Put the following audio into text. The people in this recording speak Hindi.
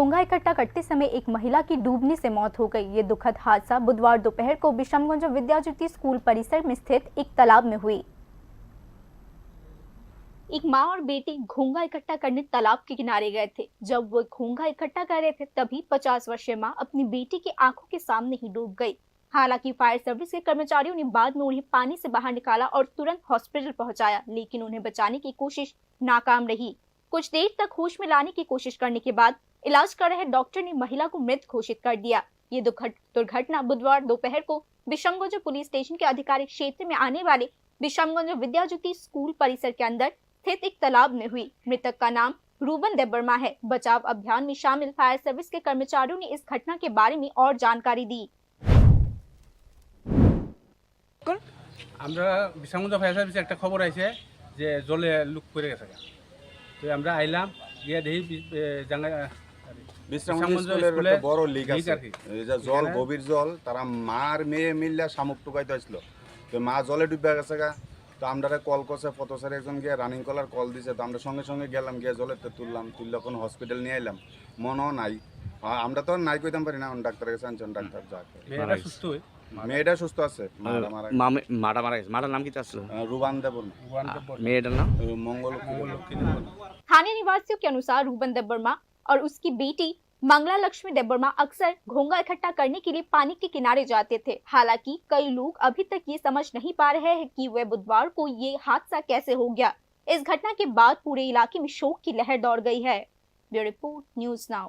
घोंघा इकट्ठा करते समय एक महिला की डूबने से मौत हो गई। ये दुखद हादसा बुधवार दोपहर को विषमगंज विद्या ज्योति स्कूल परिसर में स्थित एक तालाब में हुई। एक माँ और बेटी घोंघा इकट्ठा करने तालाब के किनारे गए थे। जब वो घोंघा इकट्ठा कर रहे थे तभी 50 वर्षीय माँ अपनी बेटी की आंखों के सामने ही डूब गई। हालांकि फायर सर्विस के कर्मचारियों ने बाद में उन्हें पानी से बाहर निकाला और तुरंत हॉस्पिटल पहुंचाया, लेकिन उन्हें बचाने की कोशिश नाकाम रही। कुछ देर तक होश में लाने की कोशिश करने के बाद इलाज कर रहे डॉक्टर ने महिला को मृत घोषित कर दिया। ये दुर्घटना बुधवार दोपहर को विषमगंज पुलिस स्टेशन के आधिकारिक क्षेत्र में आने वाले विषमगंज विद्या ज्योति स्कूल परिसर के अंदर स्थित एक तालाब में हुई। मृतक का नाम रूबन देबबर्मा है। बचाव अभियान में शामिल फायर सर्विस के कर्मचारियों ने इस घटना के बारे में और जानकारी दी। আমরা বিশামগঞ্জ ফায়ার সার্ভিসে একটা খবর আছে যে জলে লুক করে গেছে। তো আমরা আইলাম গিয়ে দেখি বিশামগঞ্জ স্কুলের একটা বড় লিক আছে। এই যে জল গভীর জল, তারা মার মেয়ে মিললে শামুক টুকাইতে আসলো। তো মা জলে ডুবে গেছে গা। তো আমরা কল করছে ফটোসারে একজন গিয়ে রানিং কলার কল দিছে। তো আমরা সঙ্গে সঙ্গে গেলাম, গিয়ে জলেতে তুললাম, তুললে কোন হসপিটাল নিয়ে আইলাম, মনও নাই। আমরা তো নাই কইতাম পারি না, ডাক্তারের কাছে আনছেন, ডাক্তার যা মেয়েটা সুস্থ হই মেয়েটা সুস্থ আছে। মাটা মারা গেছে। মাটার নাম কি ছিল? রুবান দেবন। মেয়েটার নাম मंगल। स्थानीय निवासियों के अनुसार रूबन देबबर्मा और उसकी बेटी मंगला लक्ष्मी देबबर्मा अक्सर घोंघा इकट्ठा करने के लिए पानी के किनारे जाते थे। हालांकि कई लोग अभी तक ये समझ नहीं पा रहे हैं कि वह बुधवार को ये हादसा कैसे हो गया। इस घटना के बाद पूरे इलाके में शोक की लहर दौड़ गई है। Bureau report, news now.